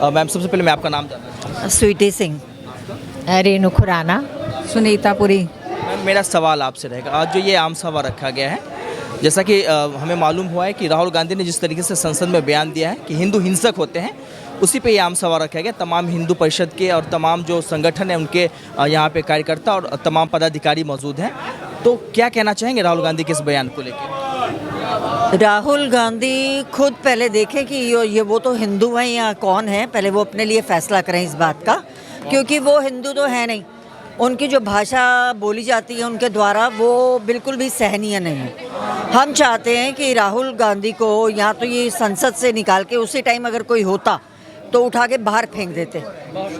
Ma'am सबसे पहले मैं आपका नाम जानना चाहूँगा। स्वीटी सिंह, रेणु खुराना, सुनीता पुरी। मैम मेरा सवाल आपसे रहेगा, आज जो ये आम सभा रखा गया है, जैसा कि हमें मालूम हुआ है कि राहुल गांधी ने जिस तरीके से संसद में बयान दिया है कि हिंदू हिंसक होते हैं, उसी पे ये आम सभा रखा गया। तमाम हिंदू परिषद के और तमाम जो संगठन है उनके यहाँ पे कार्यकर्ता और तमाम पदाधिकारी मौजूद हैं। तो क्या कहना चाहेंगे राहुल गांधी के इस बयान को लेकर? राहुल गांधी खुद पहले देखें कि ये वो तो हिंदू हैं या कौन है, पहले वो अपने लिए फैसला करें इस बात का, क्योंकि वो हिंदू तो है नहीं। उनकी जो भाषा बोली जाती है उनके द्वारा वो बिल्कुल भी सहनीय नहीं है। हम चाहते हैं कि राहुल गांधी को या तो ये संसद से निकाल के उसी टाइम अगर कोई होता तो उठा के बाहर फेंक देते।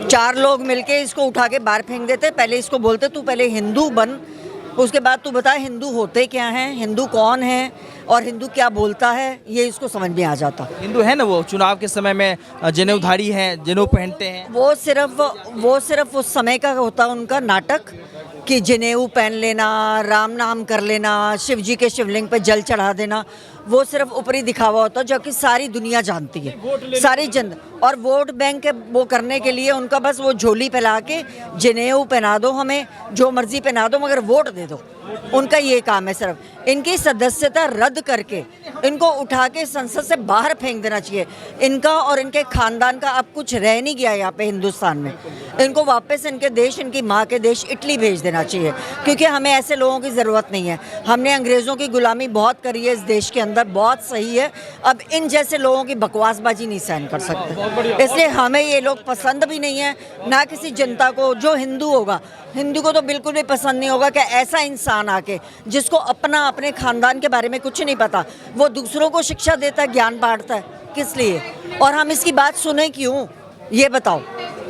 4 लोग मिलके इसको उठा के बाहर फेंक देते। पहले इसको बोलते तू पहले हिंदू बन, उसके बाद तू बता हिंदू होते क्या हैं, हिंदू कौन है और हिंदू क्या बोलता है, ये इसको समझ में आ जाता। हिंदू है ना, वो चुनाव के समय में जनेऊधारी हैं, जनेऊ पहनते हैं। वो सिर्फ उस समय का होता उनका नाटक कि जनेऊ पहन लेना, राम नाम कर लेना, शिव जी के शिवलिंग पे जल चढ़ा देना, वो सिर्फ ऊपरी दिखावा होता है जो कि सारी दुनिया जानती है, सारी जन। और वोट बैंक वो करने के लिए उनका बस वो झोली फैला के जनेऊ पहना दो, हमें जो मर्जी पहना दो मगर वोट दे दो, उनका ये काम है। सिर्फ इनकी सदस्यता रद्द करके इनको उठा के संसद से बाहर फेंक देना चाहिए। इनका और इनके खानदान का अब कुछ रह नहीं गया यहाँ पे हिंदुस्तान में। इनको वापस इनके देश, इनकी माँ के देश इटली भेज देना चाहिए, क्योंकि हमें ऐसे लोगों की ज़रूरत नहीं है। हमने अंग्रेज़ों की गुलामी बहुत करी है इस देश के अंदर, बहुत सही है। अब इन जैसे लोगों की बकवासबाजी नहीं सहन कर सकते, इसलिए हमें ये लोग पसंद भी नहीं है। ना किसी जनता को, जो हिंदू होगा, हिंदू को तो बिल्कुल भी पसंद नहीं होगा कि ऐसा इंसान आके जिसको अपने खानदान के बारे में कुछ नहीं पता, वो दूसरों को शिक्षा देता है, ज्ञान बांटता है, किस लिए? और हम इसकी बात सुने क्यों, ये बताओ।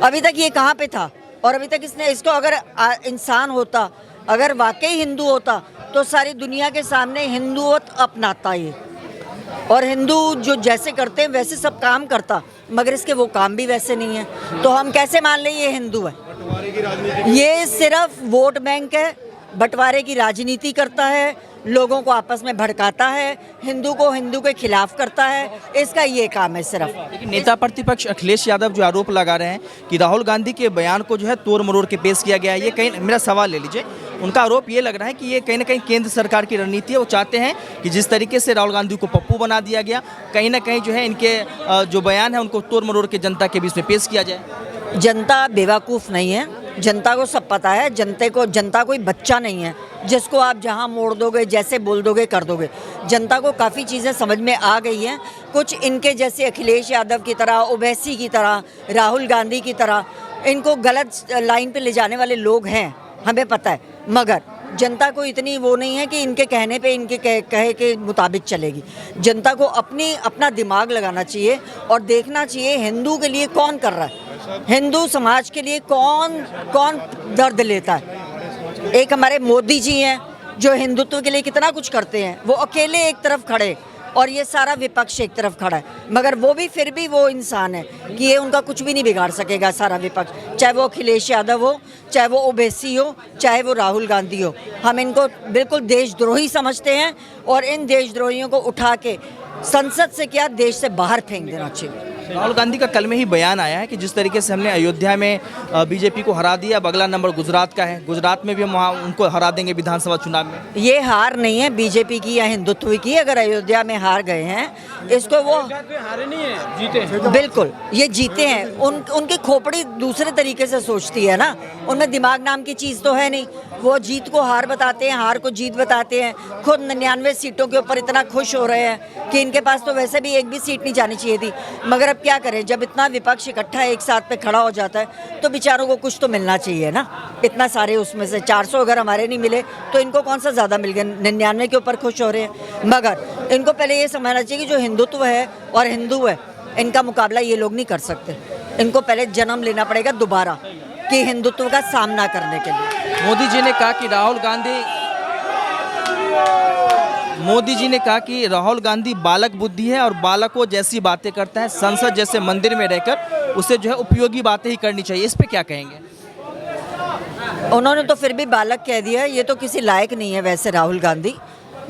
अभी तक ये कहाँ पे था? और अभी तक इसको अगर इंसान होता, अगर वाकई हिंदू होता तो सारी दुनिया के सामने हिंदुत्व अपनाता ये, और हिंदू जो जैसे करते हैं वैसे सब काम करता, मगर इसके वो काम भी वैसे नहीं है। तो हम कैसे मान लें ये हिंदू है? ये सिर्फ वोट बैंक है, बंटवारे की राजनीति करता है, लोगों को आपस में भड़काता है, हिंदू को हिंदू के खिलाफ करता है, इसका ये काम है सिर्फ। लेकिन नेता प्रतिपक्ष अखिलेश यादव जो आरोप लगा रहे हैं कि राहुल गांधी के बयान को जो है तोड़ मरोड़ के पेश किया गया है, ये कहीं, मेरा सवाल ले लीजिए, उनका आरोप ये लग रहा है कि ये कहीं ना कहीं केंद्र सरकार की रणनीति है। वो चाहते हैं कि जिस तरीके से राहुल गांधी को पप्पू बना दिया गया, कहीं ना कहीं जो है इनके जो बयान है उनको तोड़ मरोड़ के जनता के बीच में पेश किया जाए। जनता बेवकूफ़ नहीं है, जनता को सब पता है। जनता कोई बच्चा नहीं है जिसको आप जहां मोड़ दोगे, जैसे बोल दोगे कर दोगे। जनता को काफ़ी चीज़ें समझ में आ गई हैं। कुछ इनके जैसे अखिलेश यादव की तरह, ओवैसी की तरह, राहुल गांधी की तरह इनको गलत लाइन पे ले जाने वाले लोग हैं, हमें पता है, मगर जनता को इतनी वो नहीं है कि इनके कहने पे, इनके कहे के मुताबिक चलेगी। जनता को अपना दिमाग लगाना चाहिए और देखना चाहिए हिंदू के लिए कौन कर रहा है, हिंदू समाज के लिए कौन दर्द लेता है। एक हमारे मोदी जी हैं जो हिंदुत्व के लिए कितना कुछ करते हैं, वो अकेले एक तरफ खड़े और ये सारा विपक्ष एक तरफ खड़ा है, मगर वो भी फिर भी वो इंसान है कि ये उनका कुछ भी नहीं बिगाड़ सकेगा सारा विपक्ष, चाहे वो अखिलेश यादव हो, चाहे वो ओवैसी हो, चाहे वो राहुल गांधी हो। हम इनको बिल्कुल देशद्रोही समझते हैं और इन देशद्रोहियों को उठा के संसद से क्या, देश से बाहर फेंक देना चाहिए। राहुल गांधी का कल में ही बयान आया है कि जिस तरीके से हमने अयोध्या में बीजेपी को हरा दिया, अब अगला नंबर गुजरात का है, गुजरात में भी हम वहाँ उनको हरा देंगे विधानसभा चुनाव में। ये हार नहीं है बीजेपी की या हिंदुत्व की। अगर अयोध्या में हार गए हैं, इसको वो हारे नहीं है, जीते हैं। बिल्कुल, ये जीते हैं। उनकी खोपड़ी दूसरे तरीके से सोचती है ना, उनमें दिमाग नाम की चीज़ तो है नहीं। वो जीत को हार बताते हैं, हार को जीत बताते हैं। खुद 99 सीटों के ऊपर इतना खुश हो रहे हैं कि इनके पास तो वैसे भी एक भी सीट नहीं जानी चाहिए थी, मगर अब क्या करें, जब इतना विपक्ष इकट्ठा एक साथ पे खड़ा हो जाता है तो बेचारों को कुछ तो मिलना चाहिए ना। इतना सारे उसमें से 400 अगर हमारे नहीं मिले तो इनको कौन सा ज़्यादा मिल गया, 99 के ऊपर खुश हो रहे हैं। मगर इनको पहले ये समझना चाहिए कि जो हिंदुत्व है और हिंदू है, इनका मुकाबला ये लोग नहीं कर सकते। इनको पहले जन्म लेना पड़ेगा दोबारा कि हिंदुत्व का सामना करने के लिए। मोदी जी ने कहा कि राहुल गांधी बालक बुद्धि है और बालकों जैसी बातें करता है, संसद जैसे मंदिर में रहकर उसे जो है उपयोगी बातें ही करनी चाहिए। इस पे क्या कहेंगे? उन्होंने तो फिर भी बालक कह दिया, ये तो किसी लायक नहीं है वैसे राहुल गांधी।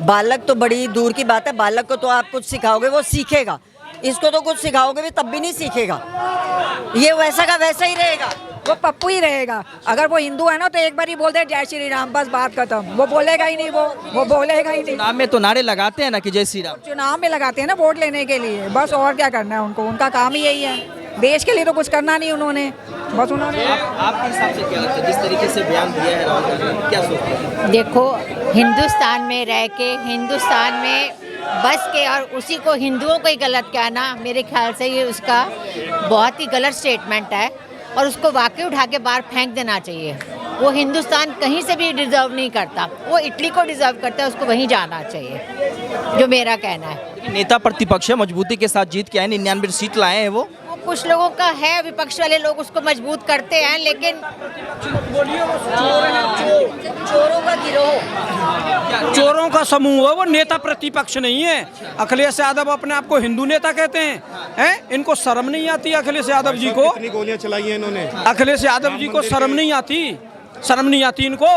बालक तो बड़ी दूर की बात है, बालक को तो आप कुछ सिखाओगे वो सीखेगा, इसको तो कुछ सिखाओगे भी तब भी नहीं सीखेगा, ये वैसा का वैसा ही रहेगा। वो पप्पू ही रहेगा। अगर वो हिंदू है ना तो एक बार ही बोल दे जय श्री राम, बस बात खत्म। वो बोलेगा ही नहीं, वो बोलेगा ही नहीं। चुनाव में तो नारे लगाते हैं ना कि जय श्री राम। चुनाव में लगाते हैं ना वोट लेने के लिए, बस और क्या करना है उनको, उनका काम ही यही है। देश के लिए तो कुछ करना नहीं उन्होंने, बस उन्होंने। आपके हिसाब से क्या लगता है जिस तरीके से बयान दिया है राहुल गांधी, क्या सोचते हैं? देखो, हिंदुस्तान में रह के हिंदुस्तान में बस के और उसी को हिंदुओं को ही गलत कहना, मेरे ख्याल से ये उसका बहुत ही गलत स्टेटमेंट है और उसको वाकई उठा के बाहर फेंक देना चाहिए। वो हिंदुस्तान कहीं से भी डिज़र्व नहीं करता, वो इटली को डिज़र्व करता है, उसको वहीं जाना चाहिए, जो मेरा कहना है। लेकिन नेता प्रतिपक्ष है, मजबूती के साथ जीत के आए, 99 सीट लाए हैं वो। कुछ लोगों का है, विपक्ष वाले लोग उसको मजबूत करते हैं, लेकिन चोरों का गिरोह, चोरों का समूह है, वो नेता प्रतिपक्ष नहीं है। अखिलेश यादव अपने आप को हिंदू नेता कहते हैं, इनको शर्म नहीं आती अखिलेश यादव जी को? कितनी गोलियां चलाई हैं इन्होंने? अखिलेश यादव जी को शर्म नहीं आती इनको?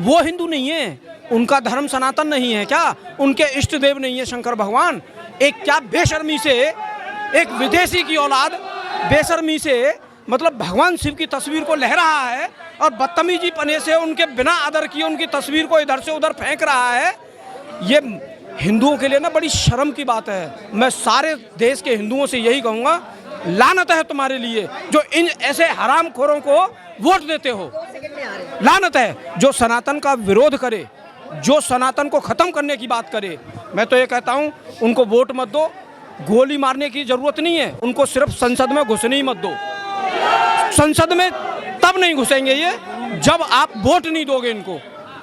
वो हिंदू नहीं है, उनका धर्म सनातन नहीं है क्या? उनके इष्ट देव नहीं है शंकर भगवान? एक क्या बेशर्मी से एक विदेशी की औलाद बेशर्मी से मतलब भगवान शिव की तस्वीर को लह रहा है और बदतमीजी पने से उनके बिना आदर किए उनकी तस्वीर को इधर से उधर फेंक रहा है। ये हिंदुओं के लिए ना बड़ी शर्म की बात है। मैं सारे देश के हिंदुओं से यही कहूँगा, लानत है तुम्हारे लिए जो इन ऐसे हरामखोरों को वोट देते हो। लानत है जो सनातन का विरोध करे, जो सनातन को ख़त्म करने की बात करे। मैं तो ये कहता हूँ उनको वोट मत दो, गोली मारने की जरूरत नहीं है, उनको सिर्फ संसद में घुसने ही मत दो। संसद में तब नहीं घुसेंगे ये जब आप वोट नहीं दोगे इनको।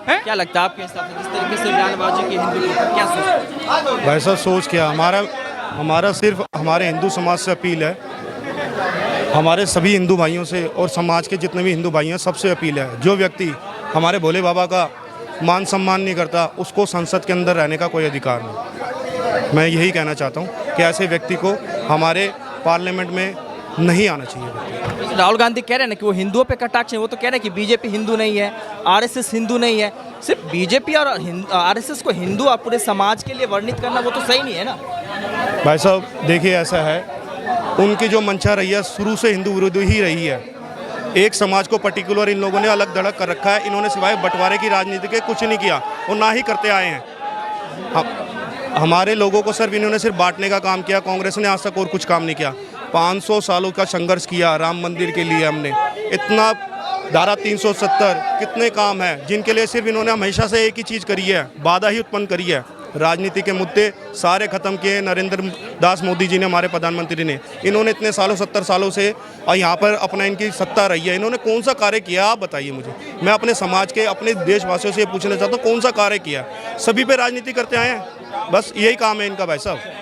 क्या लगता है आपके हिसाब से जिस तरीके से बयानबाजी की हिंदू के ऊपर, क्या सोचते हैं? वैसा सोच क्या, हमारा सिर्फ हमारे हिंदू समाज से अपील है, हमारे सभी हिंदू भाइयों से और समाज के जितने भी हिंदू भाई हैं सबसे अपील है, जो व्यक्ति हमारे भोले बाबा का मान सम्मान नहीं करता उसको संसद के अंदर रहने का कोई अधिकार नहीं। मैं यही कहना चाहता हूँ कि ऐसे व्यक्ति को हमारे पार्लियामेंट में नहीं आना चाहिए। राहुल गांधी कह रहे हैं ना कि वो हिंदुओं पे कटाक्ष है, वो तो कह रहे हैं कि बीजेपी हिंदू नहीं है, आरएसएस हिंदू नहीं है। सिर्फ बीजेपी और आरएसएस को हिंदू और पूरे समाज के लिए वर्णित करना वो तो सही नहीं है ना। भाई साहब देखिए, ऐसा है उनकी जो मंशा रही है शुरू से हिंदू विरोधी ही रही है। एक समाज को पर्टिकुलर इन लोगों ने अलग धड़क कर रखा है। इन्होंने सिवाय बंटवारे की राजनीति के कुछ नहीं किया और ना ही करते आए हैं। हमारे लोगों को सिर्फ इन्होंने सिर्फ बांटने का काम किया। कांग्रेस ने आज तक और कुछ काम नहीं किया। 500 सालों का संघर्ष किया राम मंदिर के लिए हमने, इतना धारा 370 कितने काम हैं जिनके लिए सिर्फ इन्होंने हमेशा से एक ही चीज़ करी है, बाधा ही उत्पन्न करी है। राजनीति के मुद्दे सारे खत्म किए नरेंद्र दास मोदी जी ने, हमारे प्रधानमंत्री ने। इन्होंने इतने सालों 70 सालों से यहाँ पर अपना इनकी सत्ता रही है, इन्होंने कौन सा कार्य किया आप बताइए मुझे। मैं अपने समाज के अपने देशवासियों से पूछना चाहता हूँ कौन सा कार्य किया? सभी पे राजनीति करते आए हैं, बस यही काम है इनका भाई साहब।